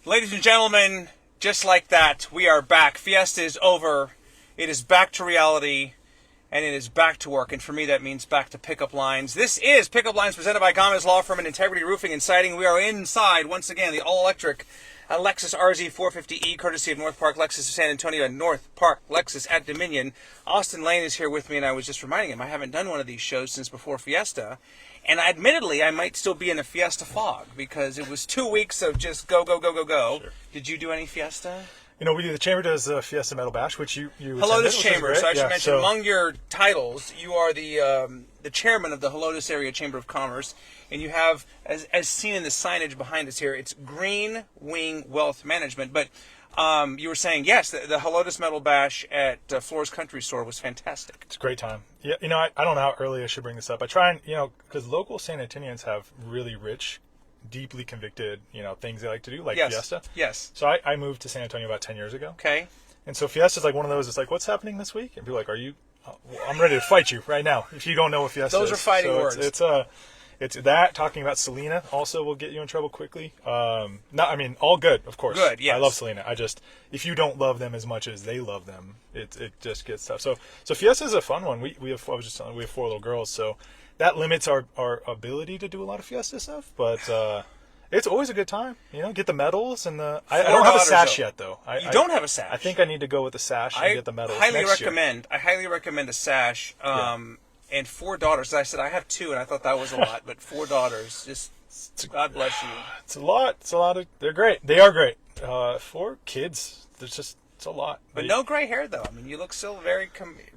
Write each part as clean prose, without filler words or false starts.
Ladies and gentlemen, just like that, we are back. Fiesta is over. It is back to reality, and it is back to work. And for me, that means back to pickup lines. This is Pickup Lines presented by Gamez Law Firm and Integrity Roofing and Siding. We are inside, once again, the all-electric Lexus RZ 450E, courtesy of North Park Lexus of San Antonio and North Park Lexus at Dominion. Austin Lane is here with me, and I was just reminding him I haven't done one of these shows since before Fiesta. And admittedly, I might still be in a Fiesta fog because it was 2 weeks of just go, go, go, go, go. Sure. Did you do any Fiesta? You know, the Chamber does a Fiesta Metal Bash, which you Helotes Chamber. So I should mention, among your titles, you are the chairman of the Helotes Area Chamber of Commerce, and you have, as seen in the signage behind us here, it's Greenwing Wealth Management. But you were saying, yes, the Helotes Metal Bash at Floor's Country Store was fantastic. It's a great time. Yeah, you know, I don't know how early I should bring this up. I try and, because local San Antonians have really rich, deeply convicted, things they like to do, like Fiesta. Yes. So I moved to San Antonio about 10 years ago. Okay. And so Fiesta's like one of those, it's like, what's happening this week? And people are like, I'm ready to fight you right now if you don't know what Fiesta is. Those are fighting words. It's that. Talking about Selena also will get you in trouble quickly. All good, of course. Good, yes. I love Selena. If you don't love them as much as they love them, it just gets tough. So Fiesta is a fun one. We have 4 little girls, so that limits our ability to do a lot of Fiesta stuff. But it's always a good time. Get the medals and the. I don't have a sash yet, though. You don't have a sash. I think I need to go with the sash and get the medals. I highly recommend a sash. And 4 daughters. I said I have 2, and I thought that was a lot, but 4 daughters. Just God bless you. It's a lot. They're great. They are great. 4 kids. It's a lot. But no gray hair, though. I mean, you look still very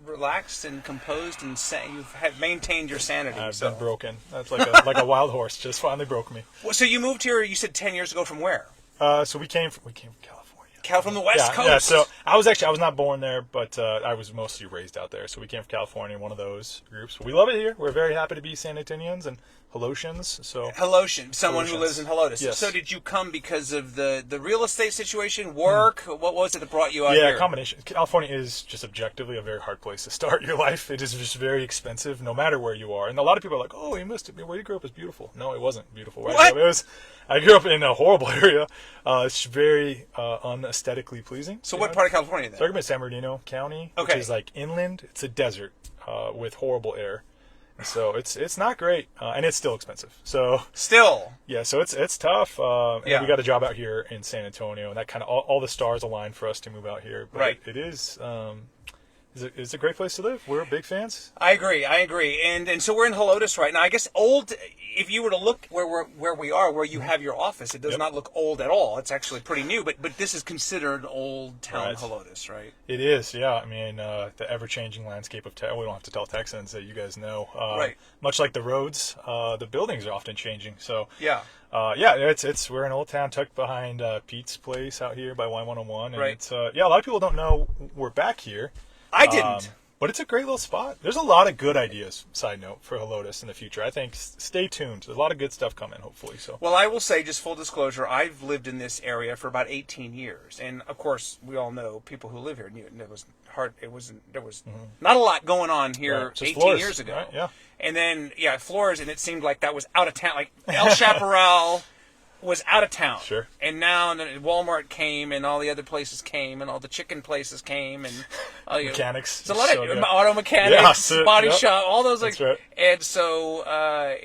relaxed and composed, and you've maintained your sanity. I've been broken. That's like a wild horse. Just finally broke me. Well, so you moved here. You said 10 years ago. From where? So we came from California. From the West Coast. Yeah, so I was not born there, but I was mostly raised out there. So we came from California, one of those groups. We love it here. We're very happy to be San Antonians and Helotians. Someone who lives in Helotes. Yes. So did you come because of the real estate situation, work? What was it that brought you out here? Yeah, a combination. California is just objectively a very hard place to start your life. It is just very expensive, no matter where you are. And a lot of people are like, "Oh, you missed it. Where you grew up is beautiful." No, it wasn't beautiful. What? I grew up in a horrible area. It's very unaesthetically pleasing. So what part of California then? So I grew up in San Bernardino County, which is like inland. It's a desert with horrible air. So it's not great, and it's still expensive. So yeah, so it's tough. And we got a job out here in San Antonio, and that kind of all the stars aligned for us to move out here. But right. It is. It's a great place to live. We're big fans. I agree. And so we're in Helotes right now. I guess if you were to look where we are, where you have your office, it does not look old at all. It's actually pretty new, but this is considered old town Helotes, right? It is, yeah. I mean, the ever-changing landscape of town. We don't have to tell Texans that you guys know. Right. Much like the roads, the buildings are often changing. So yeah. We're an old town tucked behind Pete's place out here by Y101. And right. A lot of people don't know we're back here. I didn't. But it's a great little spot. There's a lot of good ideas, side note, for Helotes in the future. I think stay tuned. There's a lot of good stuff coming, hopefully. So. Well, I will say, just full disclosure, I've lived in this area for about 18 years. And, of course, we all know people who live here knew it was hard. There was not a lot going on here 18 years ago. Right? Yeah. And then, Floors, and it seemed like that was out of town. Like, El Chaparral was out of town. Sure. And now Walmart came, and all the other places came, and all the chicken places came, and mechanics. It's a lot of auto mechanics, body shop, all those. That's right. And so,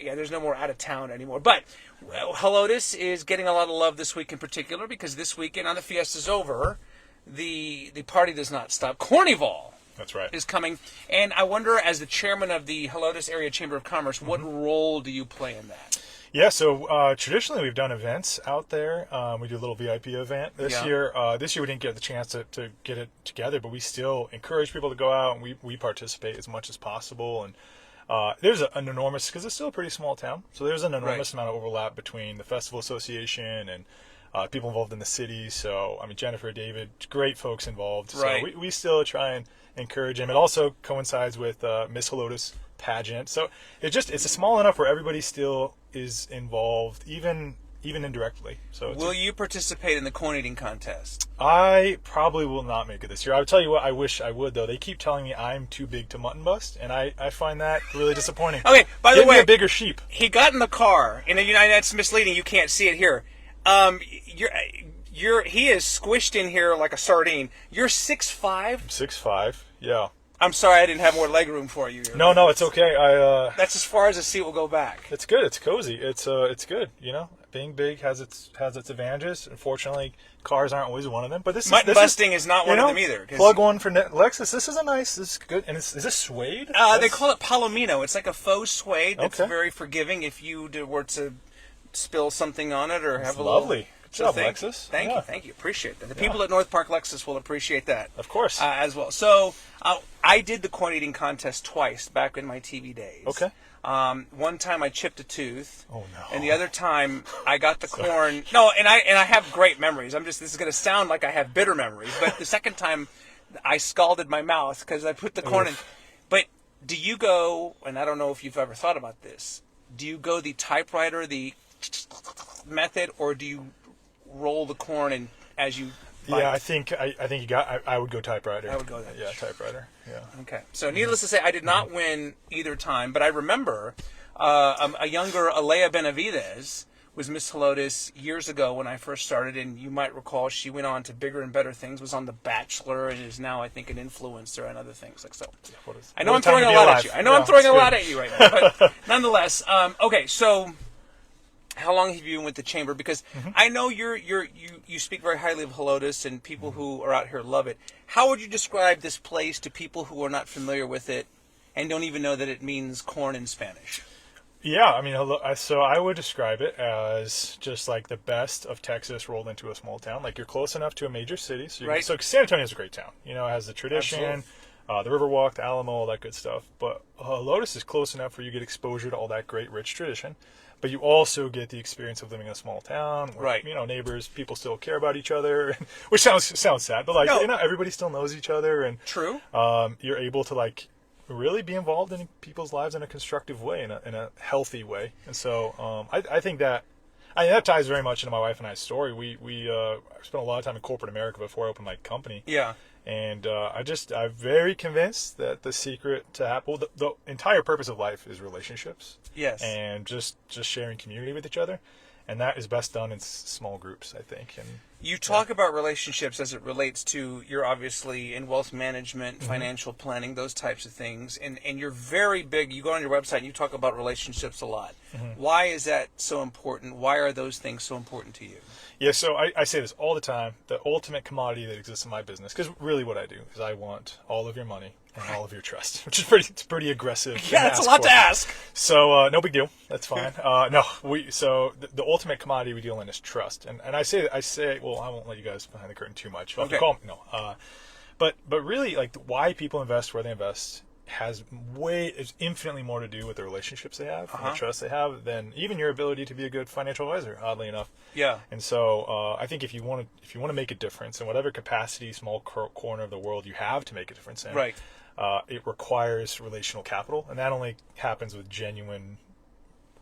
there's no more out of town anymore. But Helotes is getting a lot of love this week in particular because this weekend, on the Fiesta's over, the party does not stop. Cornyval. That's right. Is coming. And I wonder, as the chairman of the Helotes Area Chamber of Commerce, what role do you play in that? Yeah, so traditionally we've done events out there. We do a little VIP event this year. This year we didn't get the chance to get it together, but we still encourage people to go out, and we participate as much as possible. And there's an enormous, because it's still a pretty small town, so there's an enormous amount of overlap between the Festival Association and people involved in the city. So, I mean, Jennifer, David, great folks involved. Right. So we still try and encourage them. It also coincides with Miss Helotes pageant. So it's small enough where everybody still is involved, even indirectly. So will you participate in the corn eating contest? I probably will not make it this year. I would tell you what, I wish I would, though. They keep telling me I'm too big to mutton bust, and I find that really disappointing. Okay, by the way, give me a bigger sheep. He got in the car, and that's misleading. You can't see it here. he is squished in here like a sardine. You're 6'5"? 6'5", yeah. I'm sorry I didn't have more leg room for you. No, it's okay. That's as far as the seat will go back. It's good. It's cozy. It's good. You know, being big has its advantages. Unfortunately, cars aren't always one of them. But Mutton busting is not one of them either. Plug one for Lexus. This is good. And is this suede? They call it palomino. It's like a faux suede. It's very forgiving if you were to spill something on it or have a lovely. Good job, thing. Lexus. Thank you. Appreciate that. The people at North Park Lexus will appreciate that. Of course. As well. So I did the corn eating contest twice back in my TV days. Okay. One time I chipped a tooth. Oh no. And the other time I got the corn. No, and I have great memories. This is going to sound like I have bitter memories, but the second time I scalded my mouth because I put the corn in. But do you go, and I don't know if you've ever thought about this, do you go the typewriter, the method, or do you roll the corn and as you bite? Yeah, I think I would go typewriter. I would go that. Yeah, typewriter. Yeah. Okay. So needless to say, I did not win either time, but I remember a younger Alea Benavides was Miss Helotes years ago when I first started, and you might recall she went on to bigger and better things, was on The Bachelor, and is now, I think, an influencer and other things. Like so. I know I'm throwing a lot at you. I'm throwing a lot at you right now, but nonetheless. Okay, so how long have you been with the Chamber? Because I know you speak very highly of Helotes, and people who are out here love it. How would you describe this place to people who are not familiar with it and don't even know that it means corn in Spanish? Yeah, I mean, so I would describe it as just like the best of Texas rolled into a small town. Like you're close enough to a major city, so so San Antonio is a great town. You know, it has the tradition, the Riverwalk, the Alamo, all that good stuff. But Helotes is close enough where you get exposure to all that great, rich tradition. But you also get the experience of living in a small town, where, you know, neighbors, people still care about each other, which sounds sad, but like you know, everybody still knows each other, and true. You're able to like really be involved in people's lives in a constructive way, in a healthy way, and so I think that that ties very much into my wife and I's story. We spent a lot of time in corporate America before I opened my company. Yeah. And I'm very convinced that the secret to happy, the entire purpose of life is relationships. Yes. And just sharing community with each other, and that is best done in small groups, I think. And you talk about relationships as it relates to, you're obviously in wealth management, financial planning, those types of things, and you're very big. You go on your website and you talk about relationships a lot. Why is that so important? Why are those things so important to you? Yeah, so I say this all the time, the ultimate commodity that exists in my business, because really what I do is I want all of your money and all of your trust, which is pretty aggressive. Yeah, it's a lot to ask. So no big deal. That's fine. The ultimate commodity we deal in is trust, and I say well, I won't let you guys behind the curtain too much. Okay. But really, like why people invest where they invest has infinitely more to do with the relationships they have and the trust they have than even your ability to be a good financial advisor, oddly enough. Yeah. And so I think if you want to make a difference in whatever capacity, small corner of the world you have to make a difference in, right. It requires relational capital, and that only happens with genuine,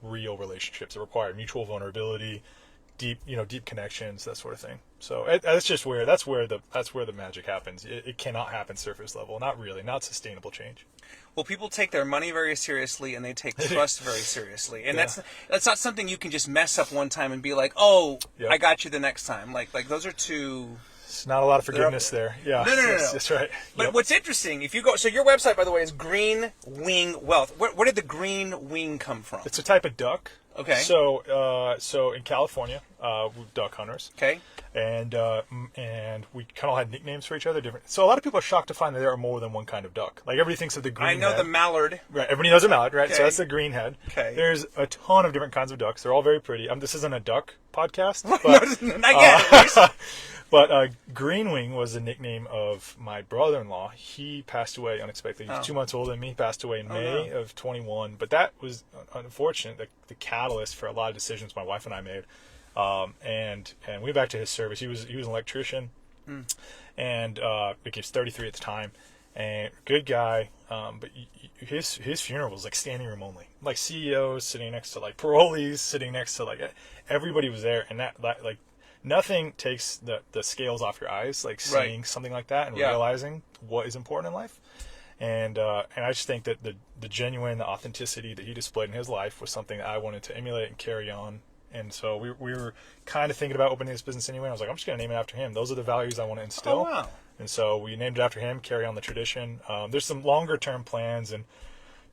real relationships. It requires mutual vulnerability, deep connections, that sort of thing. So that's where the magic happens. It cannot happen surface level. Not really. Not sustainable change. Well, people take their money very seriously, and they take trust very seriously, and that's not something you can just mess up one time and be like, oh, I got you the next time. Like those are two. It's not a lot of forgiveness there. Yeah. No. That's right. But what's interesting, if you go, so your website, by the way, is Greenwing Wealth. Where did the green wing come from? It's a type of duck. Okay. So in California, we're duck hunters. Okay. And we kind of all had nicknames for each other. Different. So a lot of people are shocked to find that there are more than one kind of duck. Like everybody thinks of the green. I know head. the mallard. Right. Everybody knows a mallard, right? Okay. So that's the green head. Okay. There's a ton of different kinds of ducks. They're all very pretty. This isn't a duck podcast, but not yet. But Greenwing was the nickname of my brother-in-law. He passed away unexpectedly. He was 2 months older than me. He passed away in May of 21. But that was unfortunate, the catalyst for a lot of decisions my wife and I made. And we went back to his service. He was an electrician, and he was 33 at the time, and good guy. But his funeral was like standing room only. Like CEOs sitting next to like parolees, sitting next to like everybody was there, and that like. Nothing takes the scales off your eyes, like seeing something like that and realizing what is important in life. And I just think that the genuine, the authenticity that he displayed in his life was something that I wanted to emulate and carry on And so we were kind of thinking about opening this business anyway. I was like, I'm just going to name it after him. Those are the values I want to instill. Oh, wow. And so we named it after him, carry on the tradition. There's some longer term plans and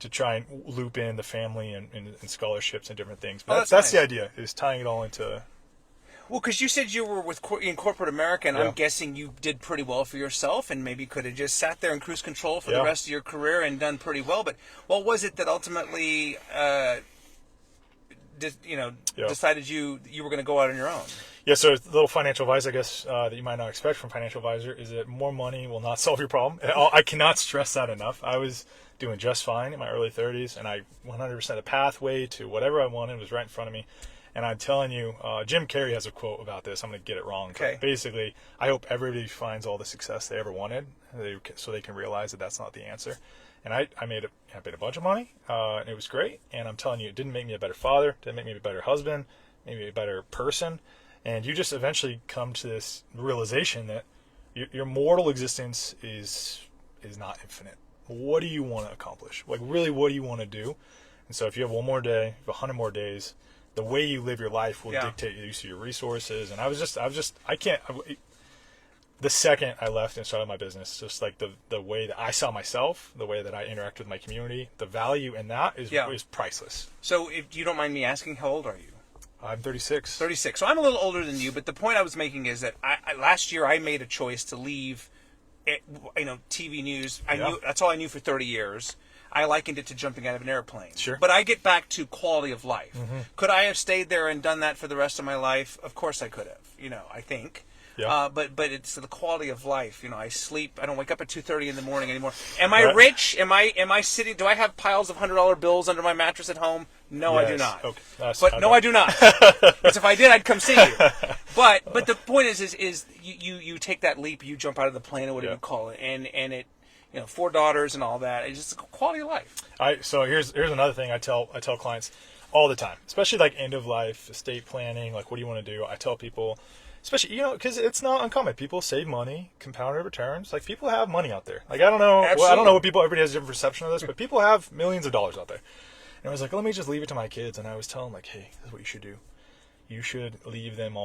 to try and loop in the family and scholarships and different things. But that's nice. the idea, is tying it all into... Well, because you said you were in corporate America, and Yeah. I'm guessing you did pretty well for yourself, and maybe could have just sat there in cruise control for the Yeah. rest of your career and done pretty well. But what was it that ultimately, decided you were going to go out on your own? Yeah, so a little financial advice, I guess, that you might not expect from a financial advisor is that more money will not solve your problem. I cannot stress that enough. I was doing just fine in my early 30s, and I 100% the pathway to whatever I wanted was right in front of me. And I'm telling you, Jim Carrey has a quote about this. I'm going to get it wrong. Okay. But basically, I hope everybody finds all the success they ever wanted so they can realize that that's not the answer. And I made a bunch of money, and it was great. And I'm telling you, it didn't make me a better father, didn't make me a better husband, made me a better person. And you just eventually come to this realization that your mortal existence is not infinite. What do you want to accomplish? Like, really, what do you want to do? And so if you have one more day, if 100 more days, the way you live your life will dictate the use of your resources. And the second I left and started my business, just like the way that I saw myself, the way that I interact with my community, the value in that is priceless. So if you don't mind me asking, how old are you? I'm 36. 36. So I'm a little older than you, but the point I was making is that last year I made a choice to leave, TV news. I knew that's all I knew for 30 years. I likened it to jumping out of an airplane. Sure. But I get back to quality of life. Mm-hmm. Could I have stayed there and done that for the rest of my life? Of course I could have. I think. Yeah. But it's the quality of life. I sleep. I don't wake up at 2:30 in the morning anymore. Am I rich? Am I sitting? Do I have piles of $100 bills under my mattress at home? No, Yes. I do not. Okay. I do not. Because if I did, I'd come see you. But the point is you take that leap, you jump out of the plane or whatever you call it, and it, 4 daughters and all that. It's just quality of life. So here's another thing I tell clients all the time, especially like end of life, estate planning, like what do you want to do? I tell people, especially, because it's not uncommon. People save money, compounded returns. Like, people have money out there. Like, I don't know. Absolutely. Well, I don't know what everybody has a different perception of this, but people have millions of dollars out there. And I was like, let me just leave it to my kids. And I was telling them, like, hey, this is what you should do. You should leave them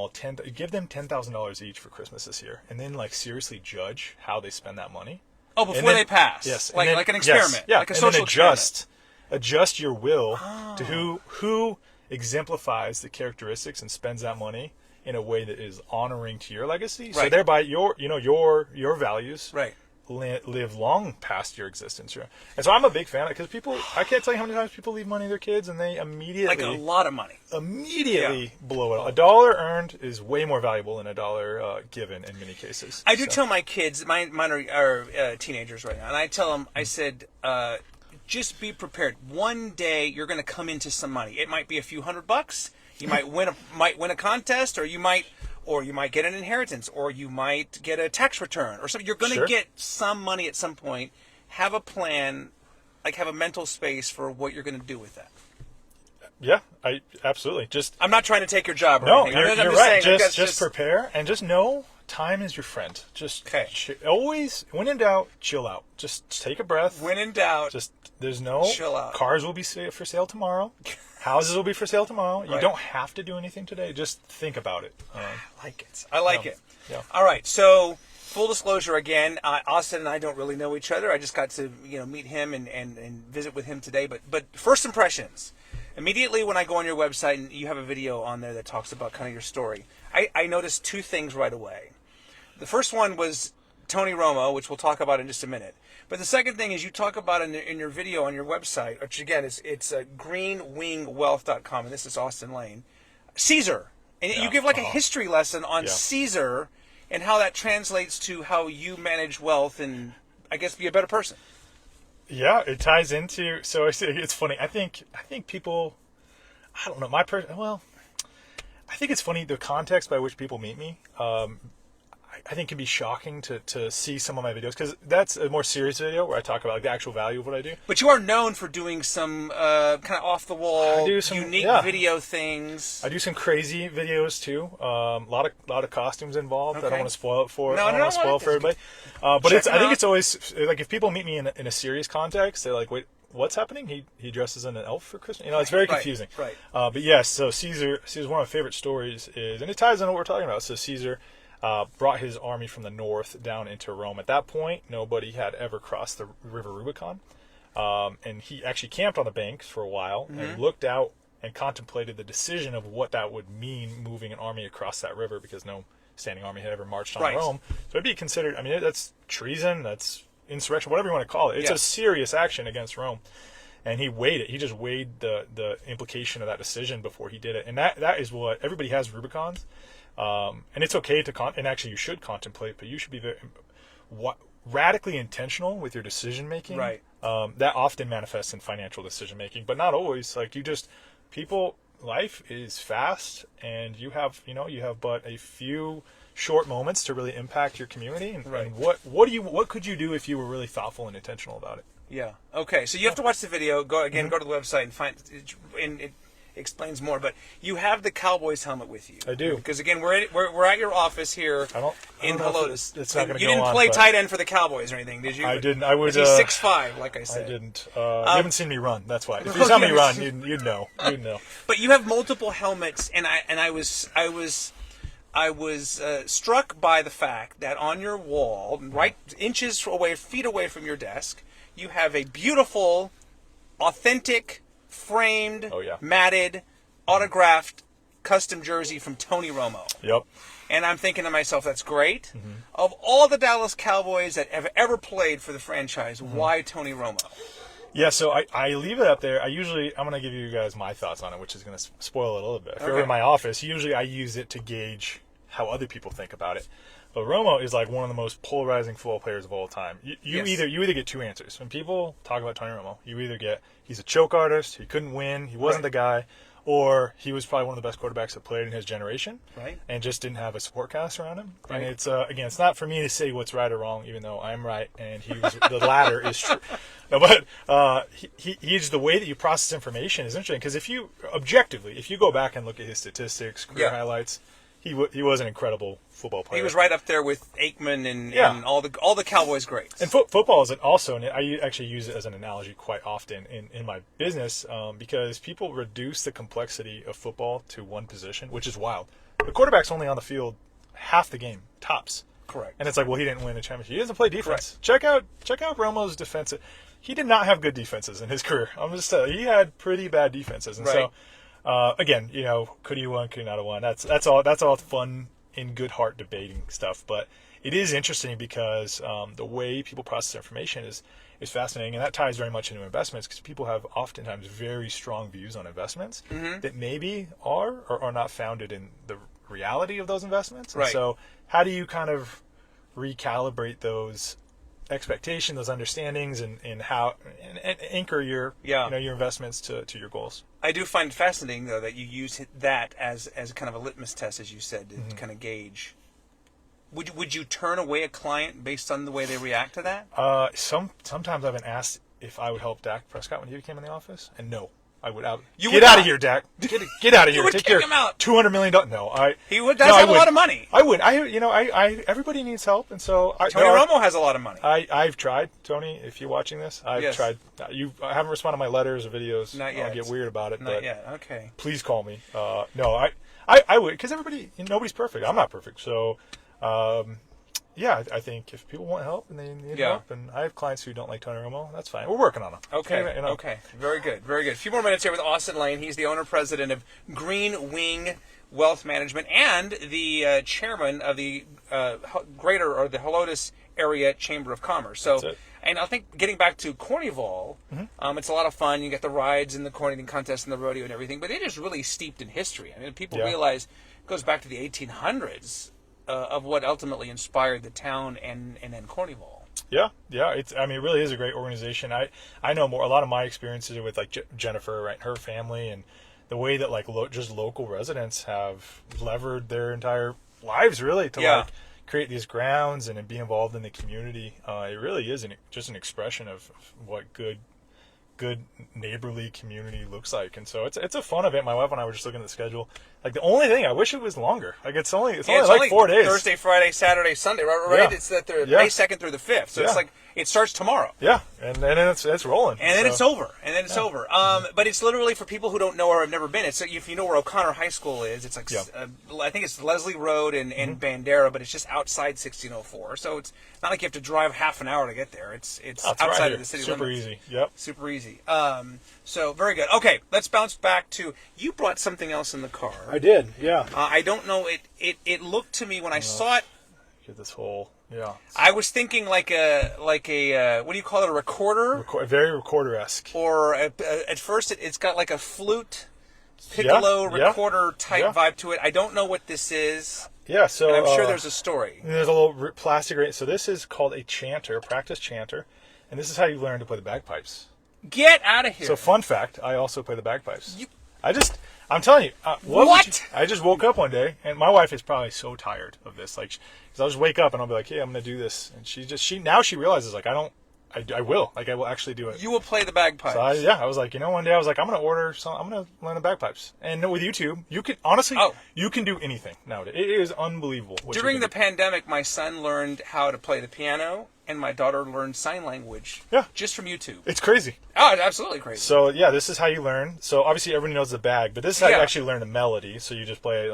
give them $10,000 each for Christmas this year. And then, like, seriously judge how they spend that money. Oh, before they pass. Yes. Like an experiment. Yes, yeah. Like a social experiment. Adjust your will to who exemplifies the characteristics and spends that money in a way that is honoring to your legacy. Right. So thereby your values live long past your existence. And so I'm a big fan of it, because I can't tell you how many times people leave money to their kids and they immediately, like a lot of money, blow it all. $1 earned is way more valuable than $1 given in many cases. I do tell my kids, mine are teenagers right now, and I tell them, I said, just be prepared. One day you're going to come into some money. It might be a few $100. You might win a contest, or you might get an inheritance, or you might get a tax return, or something. You're going to get some money at some point. Have a plan, like have a mental space for what you're going to do with that. Yeah, I absolutely. I'm not trying to take your job. Or No, anything. you're right. Just prepare and just know time is your friend. Just always, when in doubt, chill out. Just take a breath. When in doubt, there's no chill out. Cars will be for sale tomorrow. Houses will be for sale tomorrow. You Right. don't have to do anything today. Just think about it. I like it. Yeah. All right. So, full disclosure again, Austin and I don't really know each other. I just got to meet him and visit with him today. But first impressions. Immediately when I go on your website and you have a video on there that talks about kind of your story, I noticed 2 things right away. The first one was Tony Romo, which we'll talk about in just a minute. But the second thing is you talk about in your video on your website, which again it's greenwingwealth.com, and this is Austin Lane, Caesar. And you give like a history lesson on Caesar and how that translates to how you manage wealth and, I guess, be a better person. Yeah, it ties into. So it's funny. I think people. I don't know. I think it's funny the context by which people meet me. I think can be shocking to see some of my videos, because that's a more serious video where I talk about like the actual value of what I do. But you are known for doing some kind of off the wall, unique video things. I do some crazy videos too. A lot of costumes involved. Okay. I don't want to spoil it for. No, I don't want to spoil it for everybody. But I think it's always like if people meet me in a serious context, they're like, wait. what's happening? He dresses in an elf for Christmas. It's very confusing. Right. But yes, so Caesar's one of my favorite stories and it ties into what we're talking about. So Caesar brought his army from the north down into Rome. At that point, nobody had ever crossed the River Rubicon. And he actually camped on the banks for a while and looked out and contemplated the decision of what that would mean moving an army across that river, because no standing army had ever marched on Rome. So it'd be considered, that's treason, that's insurrection, whatever you want to call it. It's a serious action against Rome. And he weighed it. He just weighed the implication of that decision before he did it. And that is what everybody has Rubicons. And it's okay to and actually you should contemplate, but you should be very radically intentional with your decision making. Right. That often manifests in financial decision making, but not always. Like life is fast, and you have but a few short moments to really impact your community. And, and what could you do if you were really thoughtful and intentional about it? Yeah. Okay. So you have to watch the video. Go to the website and find it explains more. But you have the Cowboys helmet with you. I do. Because again, we're at your office here in Helotes. It's not going to go on. You didn't play tight end for the Cowboys or anything, did you? I didn't. I was. He's 6'5", like I said. I didn't. You haven't seen me run. That's why. If you saw me run, you'd know. You'd know. But you have multiple helmets, and I was struck by the fact that on your wall, right feet away from your desk, you have a beautiful, authentic, framed, matted, autographed, custom jersey from Tony Romo. Yep. And I'm thinking to myself, that's great. Of all the Dallas Cowboys that have ever played for the franchise, why Tony Romo? Yeah, so I leave it up there. I'm going to give you guys my thoughts on it, which is going to spoil it a little bit. If you're in my office, usually I use it to gauge how other people think about it. But Romo is like one of the most polarizing football players of all time. You either get two answers. When people talk about Tony Romo, you either get he's a choke artist, he couldn't win, he wasn't the guy, or he was probably one of the best quarterbacks that played in his generation, and just didn't have a support cast around him. And it's again, it's not for me to say what's right or wrong, even though I'm right and the latter is true. No, but he's the way that you process information is interesting, because if you go back and look at his statistics, career highlights, he was an incredible football player. He was right up there with Aikman and all the Cowboys greats. And football is also, and I actually use it as an analogy quite often in my business, because people reduce the complexity of football to one position, which is wild. The quarterback's only on the field half the game, tops. Correct. And it's like, well, he didn't win a championship. He doesn't play defense. Check out Romo's defensive. He did not have good defenses in his career. I'm just telling you, he had pretty bad defenses. And so, again, could he won, could he not have won? That's all fun in good heart debating stuff. But it is interesting because the way people process information is fascinating, and that ties very much into investments, because people have oftentimes very strong views on investments that maybe are or are not founded in the reality of those investments. And so how do you kind of recalibrate those expectations, those understandings, and how and anchor your your investments to your goals? I do find it fascinating, though, that you use that as kind of a litmus test, as you said, to kind of gauge. Would you turn away a client based on the way they react to that? Sometimes I've been asked if I would help Dak Prescott when he came in the office, and no. I would out. Get out of here, Dak. Get out of here. You would Take kick him out. $200 million. No, he would. Does have a lot of money. I would. Everybody needs help, and so Tony Romo has a lot of money. I've tried, Tony. If you're watching this, I've tried. I haven't responded to my letters or videos. Not yet. I get weird about it. Not yet. Okay. Please call me. No, I would, because nobody's perfect. I'm not perfect. So, yeah, I think if people want help and they need help, and I have clients who don't like Tony Romo, that's fine. We're working on them. Okay. Okay. Very good. Very good. A few more minutes here with Austin Lane. He's the owner-president of Greenwing Wealth Management and the chairman of the the Helotes Area Chamber of Commerce. So, that's it. And I think getting back to Cornyval, it's a lot of fun. You get the rides and the corn contest and the rodeo and everything, but it is really steeped in history. I mean, people realize it goes back to the 1800s. Of what ultimately inspired the town and then Cornyval. Yeah. It really is a great organization. I know a lot of my experiences are with like Jennifer, right, her family, and the way that like just local residents have levered their entire lives really to like create these grounds and be involved in the community. It really is just an expression of what good neighborly community looks like. And so it's a fun event. My wife and I were just looking at the schedule. Like, the only thing, I wish it was longer. Like, it's only like 4 days. Thursday, Friday, Saturday, Sunday, right? It's that May 2nd through the 5th. So it's like, It starts tomorrow. Yeah, and then it's rolling. And then it's over. And then it's over. But it's literally for people who don't know or have never been. It's if you know where O'Connor High School is, it's like I think it's Leslie Road and Bandera, but it's just outside 1604. So it's not like you have to drive half an hour to get there. It's outside right of the city Super limits. easy. Yep. Super easy. So very good. Okay, let's bounce back to you brought something else in the car. I did. Yeah. I don't know. It looked to me when I saw it. Get this whole I was thinking like a what do you call it, a recorder? Very recorder-esque. Or at first it's got like a flute, piccolo recorder type vibe to it. I don't know what this is. Yeah, so and I'm sure there's a story. There's a little plastic. So this is called a chanter, practice chanter, and this is how you learn to play the bagpipes. Get out of here! So fun fact, I also play the bagpipes. I'm telling you. What? I just woke up one day, and my wife is probably so tired of this. Like, because I'll just wake up and I'll be like, "Hey, I'm going to do this," and she realizes like I will actually do it. You will play the bagpipes. So I was like, one day I was like, I'm going to order some. I'm going to learn the bagpipes. And with YouTube, you can honestly, you can do anything nowadays. It is unbelievable. During the pandemic, my son learned how to play the piano, and my daughter learned sign language. Yeah. Just from YouTube. It's crazy. Oh, it's absolutely crazy. So yeah, this is how you learn. So obviously everybody knows the bag, but this is how you actually learn the melody. So you just play,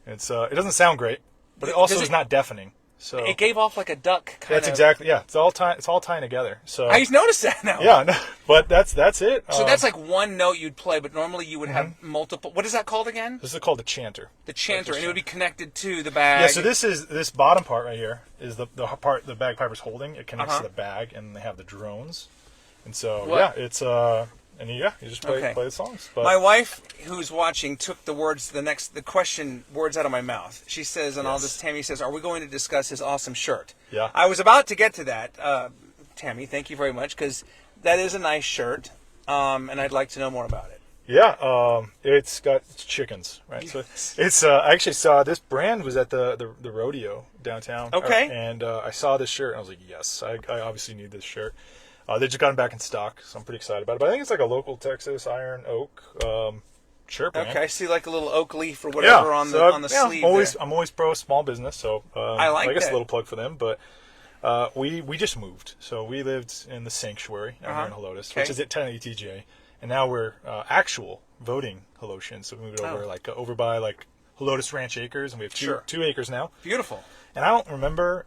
It's it doesn't sound great, but it also is not deafening. So it gave off like a duck kind That's exactly, yeah. It's all tying together. So I noticed that now. Yeah, no, but that's it. So that's like one note you'd play, but normally you would have multiple. What is that called again? This is called the chanter. The chanter, and it would be connected to the bag. Yeah, so this bottom part right here is the part the bagpiper's holding. It connects to the bag, and they have the drones. And so it's and you just play the songs. But my wife, who's watching, took the question words out of my mouth. She says, and all this, Tammy says, "Are we going to discuss his awesome shirt?" Yeah. I was about to get to that, Tammy. Thank you very much, because that is a nice shirt, and I'd like to know more about it. Yeah, it's got chickens, right? So it's I actually saw this brand was at the rodeo downtown. Okay. And I saw this shirt and I was like, yes, I obviously need this shirt. They just got them back in stock, so I'm pretty excited about it. But I think it's like a local Texas iron oak shirt brand. Okay, I see like a little oak leaf or whatever on the sleeve. I'm always pro small business, so I guess a little plug for them. But we just moved, so we lived in the Sanctuary here in Helotes, which is at 10 ETJ. And now we're actual voting Helotians. So we moved over over by like Helotes Ranch Acres, and we have two acres now. Beautiful. And I don't remember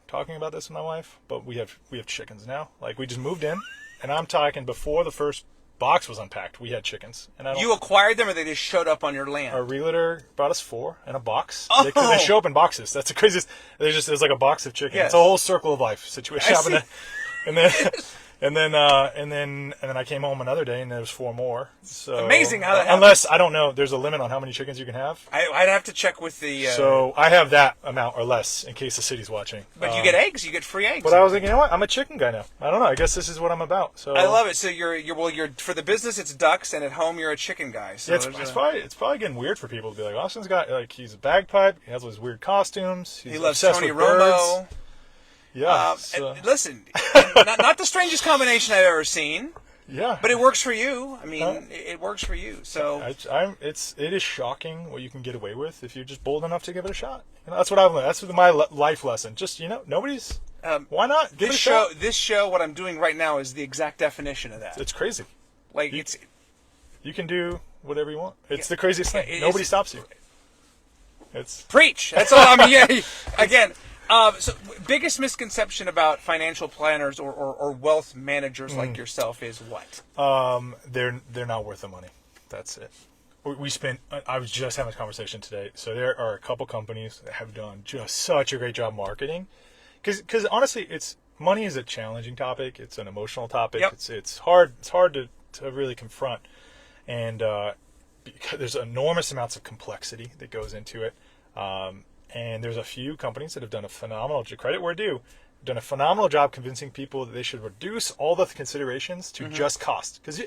talking about this with my wife, but we have chickens now. Like we just moved in, and I'm talking before the first box was unpacked, we had chickens. And you acquired them, or they just showed up on your land? Our realtor brought us 4 in a box. Oh. They show up in boxes. That's the craziest. There's like a box of chicken. Yes. It's a whole circle of life situation happening. And then I came home another day and there was 4 more. So amazing how that happens. Unless I don't know, there's a limit on how many chickens you can have. I'd have to check with the. So I have that amount or less in case the city's watching. But you get eggs. You get free eggs. But I was like, you know what? I'm a chicken guy now. I don't know. I guess this is what I'm about. So I love it. So you're for the business it's ducks, and at home you're a chicken guy. So yeah, it's probably getting weird for people to be like, Austin's got he's a bagpipe. He has all these weird costumes. He loves Tony Romo. Yeah. Listen, not the strangest combination I've ever seen. Yeah. But it works for you. I mean, it works for you. So it is shocking what you can get away with if you're just bold enough to give it a shot. That's what I've learned. That's my life lesson. Just nobody's. Why not give it a shot? This show, what I'm doing right now, is the exact definition of that. It's crazy. Like you can do whatever you want. It's the craziest thing. Nobody stops you. It's preach. That's all. I mean, yeah. Again. So, biggest misconception about financial planners or wealth managers like yourself is what? They're not worth the money. That's it. I was just having a conversation today. So there are a couple companies that have done just such a great job marketing. Because honestly, money is a challenging topic. It's an emotional topic. Yep. It's hard to really confront, and because there's enormous amounts of complexity that goes into it. And there's a few companies that have done a phenomenal job convincing people that they should reduce all the considerations to just cost. Because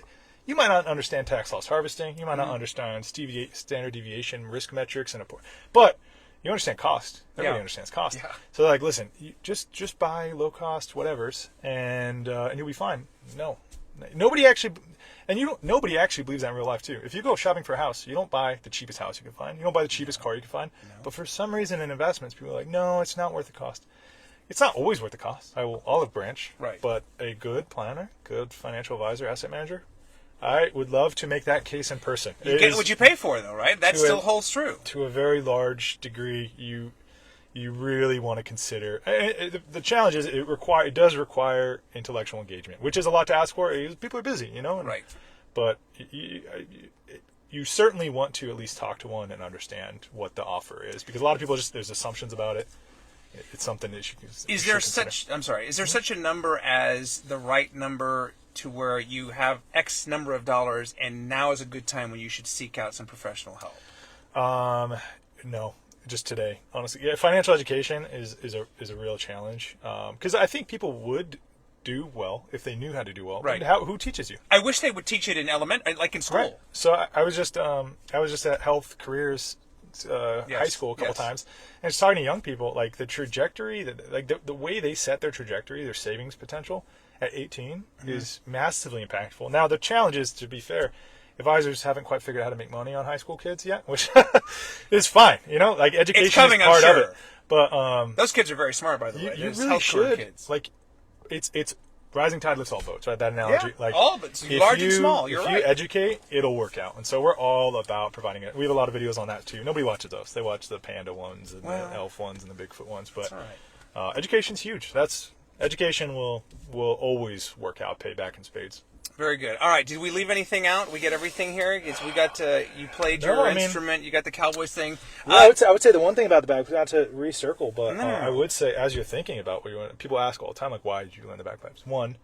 you might not understand tax loss harvesting, you might not understand standard deviation, risk metrics, but you understand cost. Everybody understands cost. Yeah. So they're like, listen, you just buy low cost whatevers, and you'll be fine. No, nobody actually believes that in real life too. If you go shopping for a house, you don't buy the cheapest house you can find. You don't buy the cheapest car you can find. No. But for some reason in investments, people are like, no, it's not worth the cost. It's not always worth the cost. I will olive branch. Right. But a good planner, good financial advisor, asset manager, I would love to make that case in person. You get what you pay for, though, right? That still holds true. To a very large degree, you really want to consider. The challenge is it does require intellectual engagement, which is a lot to ask for. People are busy, Right. But you certainly want to at least talk to one and understand what the offer is, because a lot of people there's assumptions about it. It's something that you can. Is there such a number as the right number to where you have X number of dollars, and now is a good time when you should seek out some professional help? No, just today, honestly. Yeah, financial education is a real challenge, because I think people would do well if they knew how to do well. Right. Who teaches you? I wish they would teach it in like in school. Right. So I was just at Health Careers high school a couple times, and just talking to young people, like the trajectory, the way they set their trajectory, their savings potential at 18 is massively impactful. Now the challenge is, to be fair, advisors haven't quite figured out how to make money on high school kids yet, which is fine. Like education it's coming, is part I'm sure. of it. But those kids are very smart, by the way. You really should. Kids. Like it's rising tide lifts all boats, right? That analogy. Yeah, all of it. Large and small. You're right. If you educate, it'll work out. And so we're all about providing it. We have a lot of videos on that too. Nobody watches those. They watch the panda ones and the elf ones and the Bigfoot ones. But education's huge. Education will always work out, pay back in spades. Very good. All right. Did we leave anything out? We get everything here. We got you played your instrument. You got the Cowboys thing. I would say the one thing about the bagpipes, not to recircle, but I would say, as you're thinking about what you want, people ask all the time, like, why did you learn the bagpipes? One,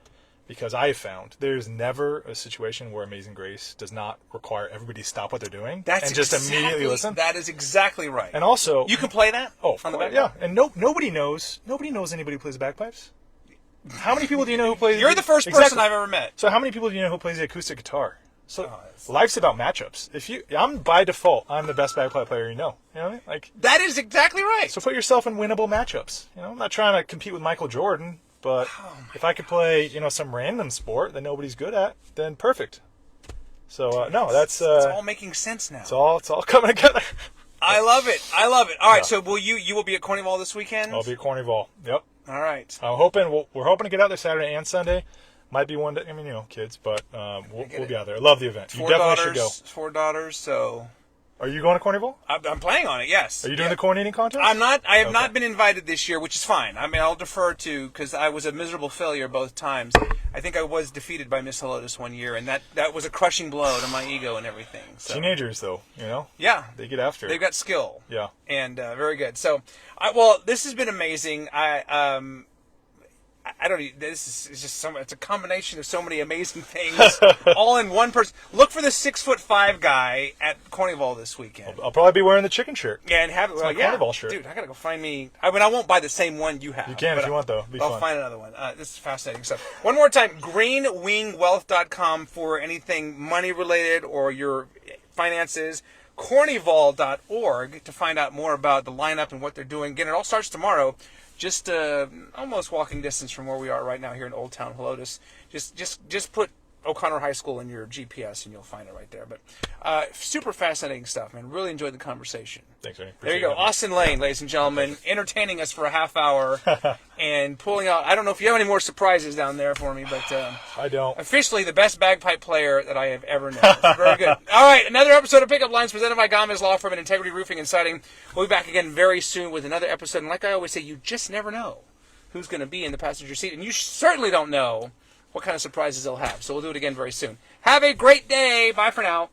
because I have found there's never a situation where Amazing Grace does not require everybody to stop what they're doing just immediately listen. That is exactly right. And also, you can play that. Oh, on the bagpipe? Yeah. And nobody knows anybody who plays the bagpipes. How many people do you know who plays? You're the first person I've ever met. So how many people do you know who plays the acoustic guitar? So life's about matchups. I'm by default, I'm the best bagpipe player you know. You know what I mean? Like that is exactly right. So put yourself in winnable matchups. I'm not trying to compete with Michael Jordan, but if I could play, some random sport that nobody's good at, then perfect. So it's all making sense now. It's all coming together. I love it. All right, so you will be at Cornyval this weekend? I'll be at Cornyval. Yep. All right. We're hoping to get out there Saturday and Sunday. Might be one day. kids, but we'll be out there. I love the event. You definitely should go. 4 daughters, so. Are you going to Cornyval? I'm playing on it. Yes. Are you doing the corn eating contest? I'm not. I have not been invited this year, which is fine. I mean, I'll defer to because I was a miserable failure both times. I think I was defeated by Miss Helotes one year, and that was a crushing blow to my ego and everything. So. Teenagers, though, Yeah. they get after it. They've got skill. Yeah. And very good. So, this has been amazing. I don't. This is just it's a combination of so many amazing things, all in one person. Look for the 6'5" guy at Cornyval this weekend. I'll probably be wearing the chicken shirt. Yeah, and have it. Cornyval shirt, dude. I gotta go find me. I won't buy the same one you have. You can if you want, though. I'll find another one. This is fascinating stuff. One more time, greenwingwealth.com for anything money related or your finances. Cornyval.org to find out more about the lineup and what they're doing. Again, it all starts tomorrow. Just almost walking distance from where we are right now here in Old Town Helotes. Just put O'Connor High School in your GPS and you'll find it right there. But super fascinating stuff, man. Really enjoyed the conversation. Thanks, Ernie. There you go. Austin Lane, ladies and gentlemen, entertaining us for a half hour and pulling out. I don't know if you have any more surprises down there for me, but I don't. Officially the best bagpipe player that I have ever known. Very good. All right, another episode of Pickup Lines presented by Gamez Law Firm and Integrity Roofing and Siding. We'll be back again very soon with another episode. And like I always say, you just never know who's going to be in the passenger seat, and you certainly don't know what kind of surprises they'll have. So we'll do it again very soon. Have a great day. Bye for now.